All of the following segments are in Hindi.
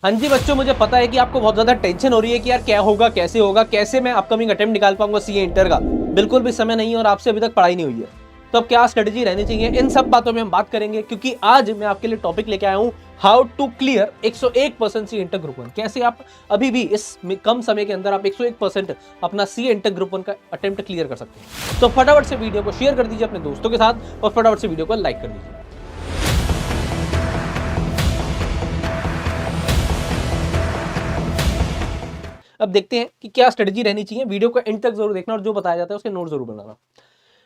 हाँ जी बच्चों, मुझे पता है कि आपको बहुत ज़्यादा टेंशन हो रही है कि यार क्या होगा, कैसे होगा, कैसे मैं अपकमिंग अटेम्प्ट निकाल पाऊंगा सीए इंटर का। बिल्कुल भी समय नहीं है और आपसे अभी तक पढ़ाई नहीं हुई है, तो अब क्या स्ट्रेटजी रहनी चाहिए, इन सब बातों में हम बात करेंगे। क्योंकि आज मैं आपके लिए टॉपिक लेके आया हूँ, how to clear 101% C inter group 1। कैसे आप अभी भी इस कम समय के अंदर आप 101% अपना सी इंटर ग्रुप 1 का अटेम्प्ट क्लियर कर सकते हैं। तो फटाफट से वीडियो को शेयर कर दीजिए अपने दोस्तों के साथ और फटाफट से वीडियो को लाइक कर दीजिए। अब देखते हैं कि क्या स्ट्रेटजी रहनी चाहिए। वीडियो को एंड तक जरूर देखना और जो बताया जाता है उसके नोट जरूर बनाना।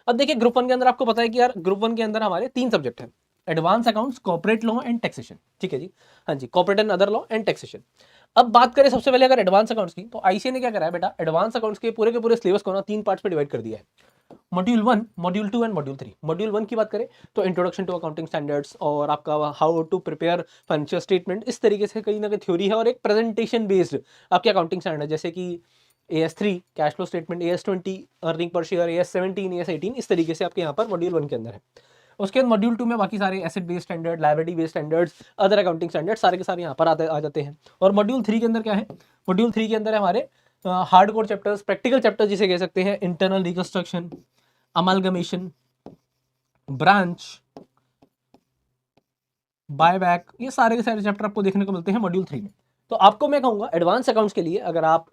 अब देखिए, ग्रुप 1 के अंदर आपको पता है कि यार ग्रुप 1 के अंदर हमारे 3 सब्जेक्ट हैं, advance accounts, corporate law and taxation. ठीक है जी, हाँ जी, corporate and other law and taxation. अब बात करें सबसे पहले अगर एडवांस अकाउंट्स की, तो आईसीए ने क्या करा है बेटा, एडवांस अकाउंट्स के पूरे सिलेबस को ना 3 पार्ट्स में डिवाइड कर दिया है। Module 1, module 2 and module 3। Module 1 की बात करें तो इंट्रोडक्शन टू अकाउंटिंग स्टैंडर्ड्स और आपका how to prepare financial statement, इस तरीके से कहीं ना कहीं थ्योरी है और एक प्रेजेंटेशन बेस्ड आपके अकाउंटिंग स्टैंडर्ड, जैसे कि AS3 cash flow statement, AS20 earning per share, AS17, AS18, इस तरीके से आपके यहाँ पर मॉड्यूल 1 के अंदर है। उसके बाद मॉड्यूल 2 में बाकी सारे asset based standard, liability based standards, other accounting standard सारे के सारे यहाँ पर आ जाते हैं। और मॉड्यूल 3 के अंदर क्या है, मॉड्यूल 3 के अंदर है हमारे hard core chapters, practical chapters जिसे कह सकते हैं, internal reconstruction, amalgamation, branch, buyback, ये सारे के सारे चैप्टर आपको देखने को मिलते हैं मॉड्यूल 3 में। तो आपको मैं कहूंगा एडवांस अकाउंट्स के लिए, अगर आप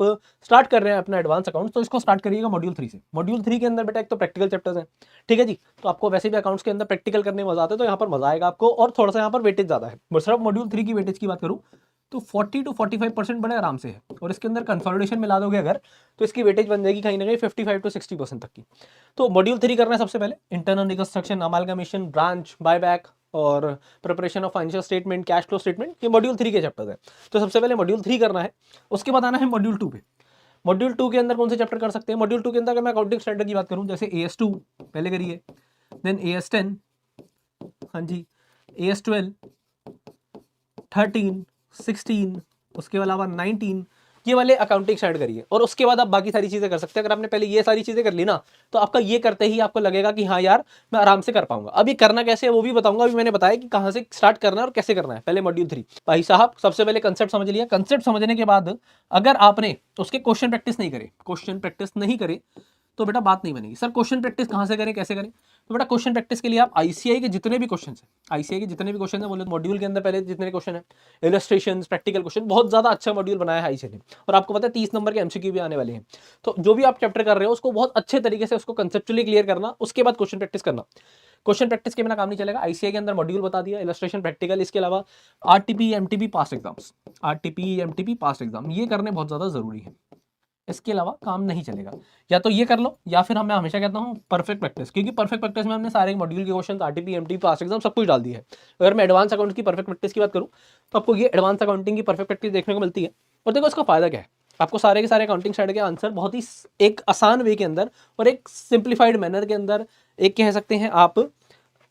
स्टार्ट कर रहे हैं अपना एडवांस अकाउंट्स, तो इसको स्टार्ट करिएगा मॉड्यूल 3 से। मॉड्यूल 3 के अंदर बेटा एक तो प्रैक्टिकल चैप्टर्स हैं, ठीक है जी, तो आपको वैसे भी अकाउंट्स के अंदर प्रैक्टिकल करने में मजा आता है, तो यहाँ पर मजा आएगा आपको और थोड़ा सा यहाँ पर वेटेज ज्यादा है। सिर्फ मॉड्यूल 3 की वेटेज की बात करूँ तो 40 to 45% बड़े आराम से है, और इसके अंदर कंसोलिडेशन मिला दोगे अगर, तो इसकी वेटेज बन जाएगी कहीं ना कहीं 55 to 60% तक की। तो मॉड्यूल 3 करना है सबसे पहले, internal reconstruction, amalgamation, branch, buyback और preparation of financial statement, cash flow statement, ये मॉड्यूल 3 के चैप्टर्स हैं। तो सबसे पहले मॉड्यूल 3 करना है। उसके बाद आना है मॉड्यूल 2 पे। मॉड्यूल 2 के अंदर कौन से चैप्टर कर सकते हैं, मॉड्यूल 2 के अंदर अगर मैं अकाउंटिंग स्टैंडर्ड की बात करूं, जैसे AS2 पहले करिए, देन AS10, हाँ जी, AS12, 13, 16, उसके अलावा 19, ये वाले अकाउंटिंग स्टार्ट करिए। और उसके बाद आप बाकी सारी चीजें कर सकते हैं। अगर आपने पहले ये सारी चीजें कर ली ना, तो आपका ये करते ही आपको लगेगा कि हाँ यार मैं आराम से कर पाऊंगा। अभी करना कैसे है वो भी बताऊंगा। अभी मैंने बताया कि कहाँ से स्टार्ट करना है और कैसे करना है। पहले मॉड्यूल 3 भाई साहब, सबसे पहले कंसेप्ट समझ लिया। कंसेप्ट समझने के बाद अगर आपने उसके क्वेश्चन प्रैक्टिस नहीं करे तो बेटा बात नहीं बनेगी। सर क्वेश्चन प्रैक्टिस कहाँ से करें, कैसे करें, तो बेटा क्वेश्चन प्रैक्टिस के लिए आप आईसीआई के जितने भी क्वेश्चन हैं, आईसीआई के जितने भी क्वेश्चन हैं, बोले मॉड्यूल के अंदर पहले जितने क्वेश्चन है, इलस्ट्रेशन, प्रैक्टिकल क्वेश्चन, बहुत ज्यादा अच्छा मॉड्यूल बनाया है आईसीआई ने। और आपको पता है 30 नंबर के एमसीक्यू भी आने वाले हैं। तो जो भी आप चैप्टर कर रहे हो उसको बहुत अच्छे तरीके से उसको कंसेप्चुअली क्लियर करना, उसके बाद क्वेश्चन प्रैक्टिस करना। क्वेश्चन प्रैक्टिस के बिना काम नहीं चलेगा। आईसीआई के अंदर मॉड्यूल बता दिया, इलस्ट्रेशन, प्रैक्टिकल, इसके अलावा आरटीपी एमटीपी पास एग्जाम्स, आरटीपी एमटीपी पास एग्जाम, ये करने बहुत ज्यादा जरूरी है। इसके अलावा काम नहीं चलेगा। या तो ये कर लो, या फिर मैं हमेशा कहता हूँ परफेक्ट प्रैक्टिस, क्योंकि परफेक्ट प्रैक्टिस में हमने सारे मॉड्यूल के क्वेश्चन, आरटीपी एमटीपी पास एग्जाम सब कुछ डाल दिया है। अगर मैं एडवांस अकाउंट की परफेक्ट प्रैक्टिस की बात करूँ तो आपको ये एडवांस अकाउंटिंग की परफेक्ट प्रैक्टिस देखने को मिलती है। और देखो इसका फायदा क्या है, आपको सारे के सारे अकाउंटिंग साइड के आंसर बहुत ही एक आसान वे के अंदर और एक सिंप्लीफाइड मैनर के अंदर, एक कह सकते हैं आप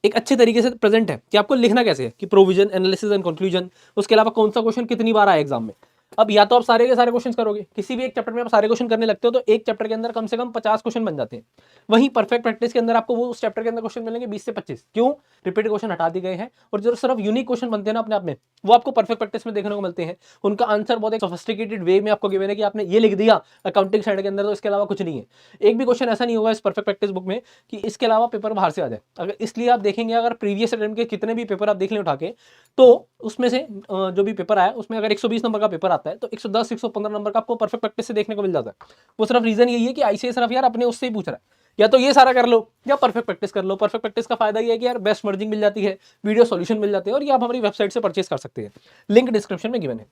एक अच्छे तरीके से प्रेजेंट है कि आपको लिखना कैसे है, कि प्रोविजन, एनालिसिस एंड कंक्लूजन, उसके अलावा कौन सा क्वेश्चन कितनी बार आया एग्जाम में। अब या तो आप सारे के सारे क्वेश्चन करोगे, किसी भी एक चैप्टर में आप सारे क्वेश्चन करने लगते हो, तो एक चैप्टर के अंदर कम से कम 50 क्वेश्चन बन जाते हैं। वहीं परफेक्ट प्रैक्टिस के अंदर आपको वो उस चैप्टर के अंदर क्वेश्चन मिलेंगे 20 से 25। क्यों? रिपीटेड क्वेश्चन हटा दिए गए हैं, और जो सिर्फ यूनिक क्वेश्चन बनते हैं ना अपने आप में, वो आपको परफेक्ट प्रैक्टिस में देखने को मिलते हैं। उनका आंसर बहुत एक सोफिस्टिकेटेड वे में आपको गिवन है कि आपने ये लिख दिया अकाउंटिंग साइड के अंदर, तो इसके अलावा कुछ नहीं है। एक भी क्वेश्चन ऐसा नहीं होगा इस परफेक्ट प्रैक्टिस बुक में कि इसके अलावा पेपर बाहर से आ जाए। अगर इसलिए आप देखेंगे, अगर प्रीवियस अटेम्प्ट के कितने भी पेपर आप देख लें उठा के, तो उसमें से जो भी पेपर आया उसमें अगर 120 नंबर का पेपर आता है, तो 110 115 नंबर का आपको परफेक्ट प्रैक्टिस से देखने को मिल जाता है। वो सिर्फ रीजन यही है कि आईसीआई सिर्फ यार अपने उससे ही पूछ रहा है, या तो ये सारा कर लो या परफेक्ट प्रैक्टिस कर लो। परफेक्ट प्रैक्टिस का फायदा ये है कि यार बेस्ट मर्जिंग मिल जाती है, वीडियो सॉल्यूशन मिल जाते हैं, और ये आप हमारी वेबसाइट से परचेस कर सकते हैं, लिंक डिस्क्रिप्शन में गिवन है।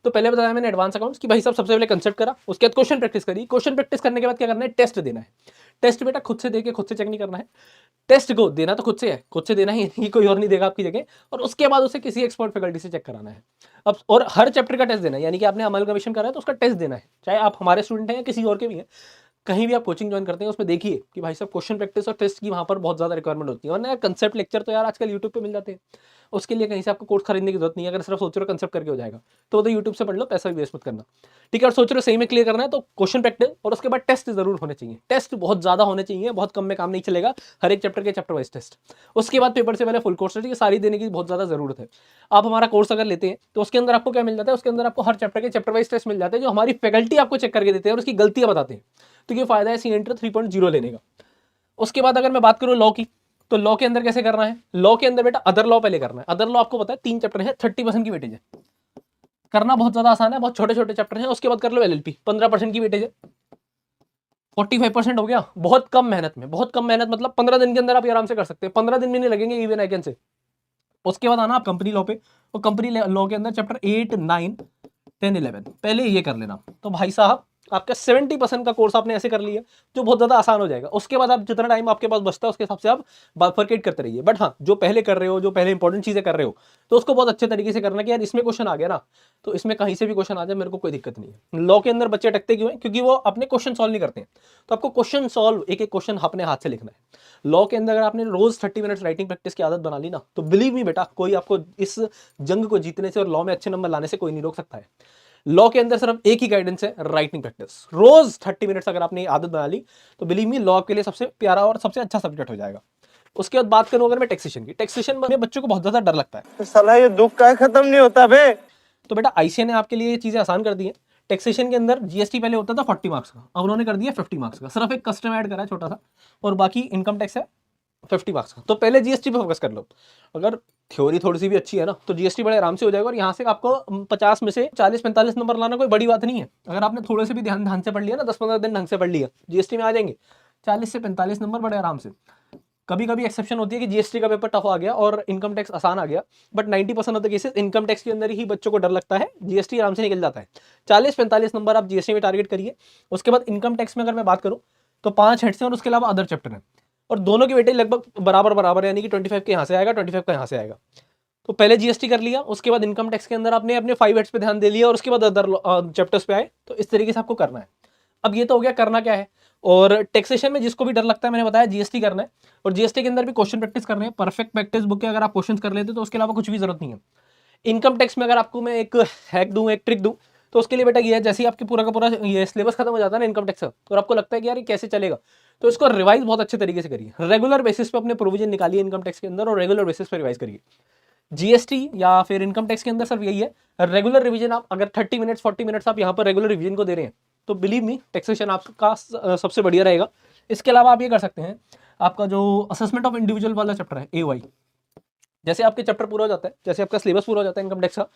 तो पहले बताया मैंने एडवांस अकाउंट्स की, भाई साहब सबसे पहले कंसेप्ट करा, उसके बाद क्वेश्चन प्रैक्टिस करी। क्वेश्चन प्रैक्टिस करने के बाद क्या करना है, टेस्ट देना है। टेस्ट बेटा खुद से देके खुद से चेक नहीं करना है, टेस्ट को देना तो खुद से है, खुद से देना ही, कोई और नहीं देगा आपकी जगह। और उसके बाद उसे किसी एक्सपर्ट फैकल्टी से चेक कराना है। अब और हर चैप्टर का टेस्ट देना है, यानी कि आपने अमलगमेशन करा है तो उसका टेस्ट देना है, चाहे आप हमारे स्टूडेंट हैं या किसी और के भी हैं। कहीं भी आप कोचिंग ज्वाइन करते हैं उसमें देखिए कि भाई साहब क्वेश्चन प्रैक्टिस और टेस्ट की वहाँ पर बहुत ज़्यादा रिक्वायरमेंट होती है। और ना कंसेप्ट लेक्चर तो यार आजकल यूट्यूब पे मिल जाते हैं, उसके लिए कहीं से आपको कोर्स खरीदने की जरूरत नहीं है। अगर सिर्फ सोच रहे हो कंसेप्ट करके हो जाएगा तो यूट्यूब से पढ़ लो, पैसा भी वेस्ट मत करना, ठीक है। और सोच रहे हो सही में क्लियर करना है तो क्वेश्चन प्रैक्टिस और उसके बाद टेस्ट जरूर होने चाहिए। टेस्ट बहुत ज़्यादा होने चाहिए, बहुत कम में काम नहीं चलेगा। हर एक चैप्टर के चैप्टर वाइज टेस्ट, उसके बाद पेपर से पहले फुल कोर्स ये सारी देने की बहुत ज़्यादा जरूरत है। आप हमारा कोर्स अगर लेते हैं तो उसके अंदर आपको क्या मिल जाता है, उसके अंदर आपको हर चैप्टर के चैप्टर वाइज टेस्ट मिल जाते हैं जो हमारी फैकल्टी आपको चेक करके देते हैं और उसकी गलतियां बताते हैं। तो ये फायदा है सीएंटर 3.0 लेने का। उसके बाद अगर मैं बात करूं लॉ की, तो लॉ के अंदर कैसे करना है, लॉ के अंदर बेटा अदर लॉ पहले करना है। अदर लॉ आपको पता है 3 चैप्टर है, 30% की वेटेज है, करना बहुत ज्यादा आसान है, बहुत छोटे छोटे चैप्टर हैं। उसके बाद कर लो एलएलपी, 15% की वेटेज है, 45% हो गया। बहुत कम मेहनत में, बहुत कम मेहनत मतलब 15 दिन के अंदर आप आराम से कर सकते हैं, 15 दिन भी नहीं लगेंगे इवन आई कैन से। उसके बाद आना आप कंपनी लॉ पे, और कंपनी लॉ के अंदर चैप्टर 8, 9, 10, 11 पहले ये कर लेना। तो भाई साहब आपका 70% का कोर्स आपने ऐसे कर लिया जो बहुत ज्यादा आसान हो जाएगा। उसके बाद आप जितना टाइम आपके पास बचता है उसके हिसाब से आप बाइफरकेट करते रहिए। बट हाँ, जो पहले कर रहे हो, जो पहले इंपॉर्टेंट चीजें कर रहे हो, तो उसको बहुत अच्छे तरीके से करना कि यार इसमें क्वेश्चन आ गया ना, तो इसमें कहीं से भी क्वेश्चन आ जाए मेरे को कोई दिक्कत नहीं है। लॉ के अंदर बच्चे अटकते क्यों है, क्योंकि वो अपने क्वेश्चन सॉल्व नहीं करते हैं। तो आपको क्वेश्चन सॉल्व, एक एक क्वेश्चन अपने हाथ से लिखना है। लॉ के अंदर अगर आपने रोज 30 मिनट्स राइटिंग प्रैक्टिस की आदत बना ली ना, तो बिलीव मी बेटा, कोई आपको इस जंग को जीतने से और लॉ में अच्छे नंबर लाने से कोई नहीं रोक सकता है। लॉ के अंदर सिर्फ एक ही गाइडेंस है, राइटिंग प्रैक्टिस। रोज 30 मिनट्स अगर आपने आदत बना ली तो बिलीव मी लॉ के लिए सबसे प्यारा और सबसे अच्छा सब्जेक्ट हो जाएगा। उसके बाद बात करूं अगर मैं टैक्सेशन की, टैक्सेशन में बच्चों को बहुत ज्यादा डर लगता है, तो साला ये दुख का खत्म नहीं होता बे। तो बेटा आईसीए ने आपके लिए ये चीजें आसान कर दी है। टैक्सेशन के अंदर जीएसटी पहले होता था 40 मार्क्स का, अब उन्होंने कर दिया 50 मार्क्स का, सिर्फ एक कस्टम ऐड करा है छोटा सा, और बाकी इनकम टैक्स है 50 मार्क्स का। तो पहले जीएसटी पे फोकस कर लो। अगर थ्योरी थोड़ी सी भी अच्छी है ना तो जीएसटी बड़े आराम से हो जाएगा, और यहाँ से आपको 50 में से 40-45 नंबर लाना कोई बड़ी बात नहीं है। अगर आपने थोड़े से भी ध्यान से पढ़ लिया ना, 10-15 दिन ढंग से पढ़ लिया, जीएसटी में आ जाएंगे 40 से 45 नंबर बड़े आराम से। कभी कभी एक्सेप्शन होती है कि जीएसटी का पेपर टफ आ गया और इनकम टैक्स आसान आ गया, but 90% of the cases income tax के अंदर ही बच्चों को डर लगता है, जीएसटी आराम से निकल जाता है। 40-45 नंबर आप जीएसटी में टारगेट करिए। उसके बाद इनकम टैक्स में अगर मैं बात करूं तो 5 हेड्स हैं और उसके अलावा अदर चैप्टर है, और दोनों की वेटेज लगभग बराबर बराबर, यानी कि 25 के यहाँ से आएगा, 25 का यहाँ से आएगा। तो पहले जीएसटी कर लिया, उसके बाद इनकम टैक्स के अंदर आपने अपने 5 हेड्स पे ध्यान दे लिया, और उसके बाद अदर चैप्टर्स पे आए। तो इस तरीके से आपको करना है। अब ये तो हो गया करना क्या है। और टैक्सेशन में जिसको भी डर लगता है, मैंने बताया जीएसटी करना है, और जीएसटी के अंदर भी क्वेश्चन प्रैक्टिस करने हैं। परफेक्ट प्रैक्टिस बुक के अगर आप क्वेश्चन कर लेते तो उसके अलावा कुछ भी जरूरत नहीं है। इनकम टैक्स में अगर आपको मैं एक हैक दूं, एक ट्रिक दूं, तो उसके लिए बेटा ये है, जैसे ही आपके पूरा का पूरा ये सिलेबस खत्म हो जाता है ना इनकम टैक्स का, और आपको लगता है कि यार ये कैसे चलेगा, तो इसको रिवाइज बहुत अच्छे तरीके से करिए। रेगुलर बेसिस पे अपने प्रोविजन निकालिए इनकम टैक्स के अंदर, और रेगुलर बेसिस पे रिवाइज करिए। जीएसटी या फिर इनकम टैक्स के अंदर सिर्फ यही है, रेगुलर रिवीजन। आप अगर 30 मिनट्स 40 मिनट्स आप यहाँ पर रेगुलर रिवीजन को दे रहे हैं तो बिलीव मी टैक्सेशन आपका सबसे बढ़िया रहेगा। इसके अलावा आप ये कर सकते हैं, आपका जो असेसमेंट ऑफ इंडिविजुअल वाला चैप्टर है एओआई, जैसे आपके चैप्टर पूरा हो जाता है, जैसे आपका सिलेबस पूरा हो जाता है इनकम टैक्स का,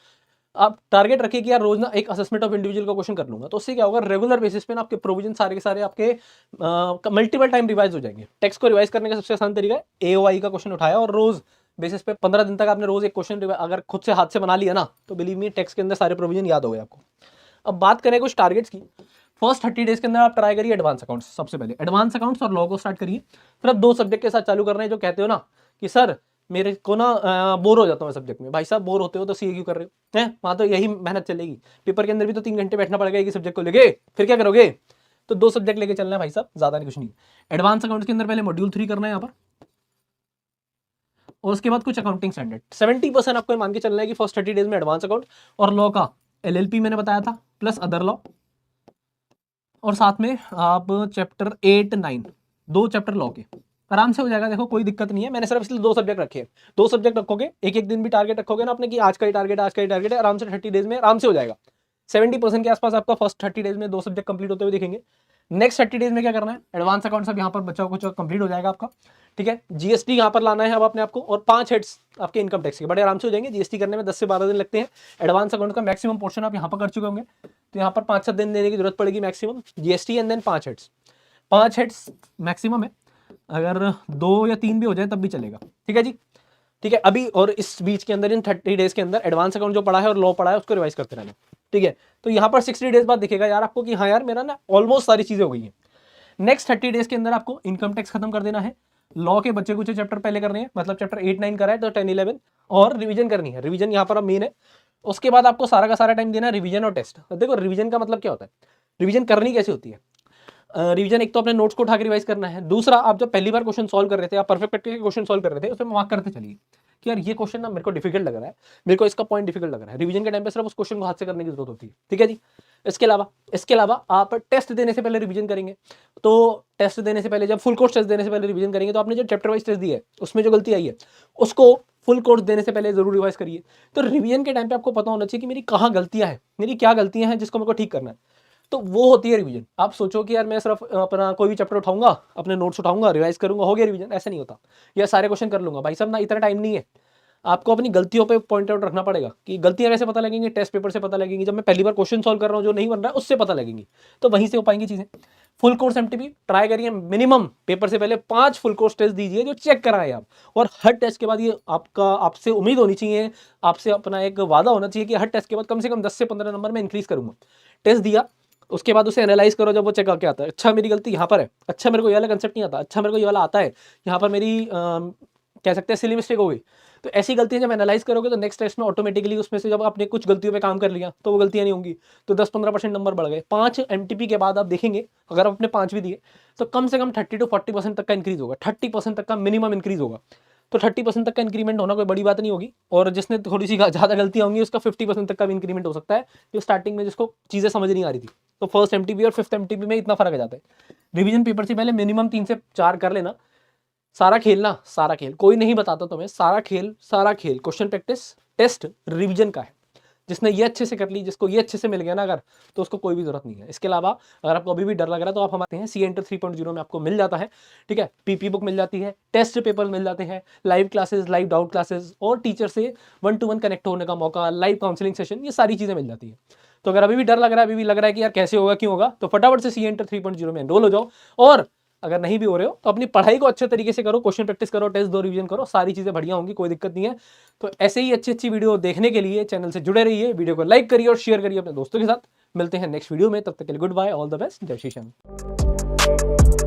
आप टारगेट रखिए कि यार रोज ना एक असेसमेंट ऑफ इंडिविजुअल का क्वेश्चन कर लूंगा। तो उससे क्या होगा, रेगुलर बेसिस पे ना आपके प्रोविजन सारे के सारे आपके मल्टीपल टाइम रिवाइज हो जाएंगे। टैक्स को रिवाइज करने का सबसे आसान तरीका है एओआई का क्वेश्चन उठाया, और रोज बेसिस पे 15 दिन तक आपने रोज एक क्वेश्चन अगर खुद से हाथ से बना लिया ना, तो बिलीव मी टैक्स के अंदर सारे प्रोविजन याद हो गए आपको। अब बात करें कुछ टारगेट्स की। फर्स्ट 30 डेज के अंदर आप ट्राई करिए एडवांस अकाउंट्स, सबसे पहले एडवांस अकाउंट्स और लॉ को स्टार्ट करिए। फिर आप 2 सब्जेक्ट के साथ चालू कर रहे हैं, जो कहते हो ना कि सर मेरे को ना बोर हो जाता हूँ सब्जेक्ट में। भाई साहब बोर होते हो तो सीए क्यों कर रहे हो हैं, वहां तो यही मेहनत चलेगी। पेपर के अंदर भी तो 3 घंटे बैठना पड़ेगा एक ही सब्जेक्ट को लेके, फिर क्या करोगे। तो 2 सब्जेक्ट लेके चलना है भाई साहब, ज्यादा नहीं, कुछ नहीं। एडवांस अकाउंट्स के अंदर पहले मॉड्यूल 3 करना है यहाँ पर, और उसके बाद कुछ अकाउंटिंग स्टैंडर्ड। 70% आपको मान के चलना है कि फर्स्ट 30 डेज में एडवांस अकाउंट और लॉ का एलएलपी मैंने बताया था, प्लस अदर लॉ, और साथ में आप चैप्टर 8, 9 2 चैप्टर लॉ के आराम से हो जाएगा। देखो कोई दिक्कत नहीं है, मैंने सिर्फ इसलिए 2 सब्जेक्ट रखे हैं। 2 सब्जेक्ट रखोगे, एक एक दिन भी टारगेट रखोगे ना अपने कि आज का ही टारगेट, आज का ही टारगेट है, आराम से 30 डेज में आराम से हो जाएगा। 70% के आसपास आपका फर्स्ट 30 डेज में 2 सब्जेक्ट कंप्लीट होते हुए दिखेंगे। नेक्स्ट 30 डेज में क्या करना है, एडवांस अकाउंट सब यहाँ पर बच्चा कुछ कंप्लीट हो जाएगा आपका, ठीक है। जीएसटी यहाँ पर लाना है अब अपने आपको, और 5 हेड्स आपके इनकम टैक्स के बड़े आराम से हो जाएंगे। जीएसटी करने में 10 से 12 दिन लगते हैं। एडवांस अकाउंट का मैक्सिमम पोर्शन आप यहाँ पर कर चुके होंगे, तो यहाँ पर 5-7 दिन देने की जरूरत पड़ेगी maximum. GST and then 5 heads, 5 heads maximum है, अगर 2 या 3 भी हो जाए तब भी चलेगा, ठीक है जी, ठीक है। अभी और इस बीच के अंदर इन 30 डेज के अंदर एडवांस अकाउंट जो पढ़ा है और लॉ पढ़ा है उसको रिवाइज करते रहना, ठीक है। तो यहाँ पर 60 डेज बाद दिखेगा यार आपको कि हाँ यार मेरा ना ऑलमोस्ट सारी चीजें हो गई हैं। नेक्स्ट 30 डेज के अंदर आपको इनकम टैक्स खत्म कर देना है, लॉ के बच्चे कुछ चैप्टर पहले करने हैं, मतलब चैप्टर 8, 9 करा है तो 10, 11 और रिवीजन करनी है। रिवीजन यहाँ पर अब मेन है। उसके बाद आपको सारा का सारा टाइम देना है रिवीजन और टेस्ट। देखो रिवीजन का मतलब क्या होता है, रिवीजन करनी कैसे होती है। रिवीजन एक तो अपने नोट्स को उठा के रिवाइज करना है, दूसरा आप जब पहली बार क्वेश्चन सॉल्व कर रहे थे, आप परफेक्ट प्रैक्टिस के क्वेश्चन सॉल्व कर रहे थे, उसमें मार्क करते चलिए कि यार ये क्वेश्चन ना मेरे को डिफिकल्ट लग रहा है, मेरे को इसका पॉइंट डिफिकल्ट लग रहा है। रिवीजन के टाइम पे सिर्फ उस क्वेश्चन को हाथ से करने की जरूरत होती है, ठीक है जी। इसके अलावा आप टेस्ट देने से पहले रिवीजन करेंगे, तो टेस्ट देने से पहले, जब फुल कोर्स टेस्ट देने से पहले रिवीजन करेंगे, तो आपने जो चैप्टर वाइज टेस्ट दिया है उसमें जो गलती आई है उसको फुल कोर्स देने से पहले जरूर रिवाइज करिए। तो रिवीजन के टाइम पे आपको पता होना चाहिए कि मेरी कहाँ गलतियां हैं, मेरी क्या गलतियां हैं जिसको मेरे को ठीक करना है, तो वो होती है रिवीजन। आप सोचो कि यार मैं सिर्फ अपना कोई भी चैप्टर उठाऊंगा, अपने नोट्स उठाऊंगा, रिवाइज करूंगा, हो गया रिवीजन, ऐसा नहीं होता। या सारे क्वेश्चन कर लूंगा, भाई साहब ना, इतना टाइम नहीं है। आपको अपनी गलतियों पे पॉइंट आउट रखना पड़ेगा कि गलतियां कैसे पता लगेंगी, टेस्ट पेपर से पता लगेंगी, जब मैं पहली बार क्वेश्चन सॉल्व कर रहा हूँ जो नहीं बन रहा है उससे पता लगेंगी, तो वहीं से हो पाएंगी चीजें। फुल कोर्स एमटीपी ट्राई करिए, मिनिमम पेपर से पहले 5 फुल कोर्स टेस्ट दीजिए जो चेक कराए आप, और हर टेस्ट के बाद ये आपसे उम्मीद होनी चाहिए, आपसे अपना एक वादा होना चाहिए कि हर टेस्ट के बाद कम से कम 10 से 15 नंबर में इंक्रीज करूंगा। टेस्ट दिया, उसके बाद उसे एनालाइज करो, जब वो चेक करके आता है, अच्छा मेरी गलती यहाँ पर है, अच्छा मेरे को ये वाला कंसेप्ट नहीं आता, अच्छा मेरे को ये वाला आता है, यहाँ पर मेरी कह सकते हैं सिली मिस्टेक हो गई। तो ऐसी गलतियां जब एनालाइज करोगे तो नेक्स्ट टेस्ट में ऑटोमेटिकली उसमें से जब आपने कुछ गलतियों पे काम कर लिया तो वो गलतियां नहीं होंगी, तो 10-15% नंबर बढ़ गए। 5 एमटीपी के बाद आप देखेंगे, अगर आपने 5 भी दिए तो कम से कम 30 to 40% तक का इंक्रीज होगा, 30% तक का मिनिमम इंक्रीज होगा। तो 30% तक का इंक्रीमेंट होना कोई बड़ी बात नहीं होगी, और जिसने थोड़ी सी ज़्यादा गलतियां होंगी उसका 50% तक का भी इंक्रीमेंट हो सकता है, जो स्टार्टिंग में जिसको चीज़ें समझ नहीं आ रही थी। तो फर्स्ट एमटीपी और 5th एमटीपी में इतना फर्क आ जाता है। रिवीजन पेपर से पहले मिनिमम 3 से 4 कर लेना। सारा खेल कोई नहीं बताता तुम्हें, सारा खेल क्वेश्चन प्रैक्टिस टेस्ट रिवीजन का है। जिसने ये अच्छे से कर ली, जिसको ये अच्छे से मिल गया ना अगर, तो उसको कोई भी जरूरत नहीं है। इसके अलावा अगर आपको अभी भी डर लग रहा है तो आप हमारे हैं CA Inter 3.0 में आपको मिल जाता है, ठीक है। पीपी बुक मिल जाती है, टेस्ट पेपर मिल जाते हैं, live classes, live doubt classes, और टीचर से 1-to-1 कनेक्ट होने का मौका, लाइव काउंसलिंग सेशन, ये सारी चीज़ें मिल जाती है। तो अगर अभी भी डर लग रहा है, अभी भी लग रहा है कि यार कैसे होगा, क्यों होगा, तो फटाफट से CA Inter 3.0 में एनरोल हो जाओ। और अगर नहीं भी हो रहे हो तो अपनी पढ़ाई को अच्छे तरीके से करो, क्वेश्चन प्रैक्टिस करो, टेस्ट दो, रिवीजन करो, सारी चीजें बढ़िया होंगी, कोई दिक्कत नहीं है। तो ऐसे ही अच्छी वीडियो देखने के लिए चैनल से जुड़े रहिए, वीडियो को लाइक करिए और शेयर करिए अपने दोस्तों के साथ। मिलते हैं नेक्स्ट वीडियो में, तब तक के लिए good bye, all the best, जय श्री श्याम।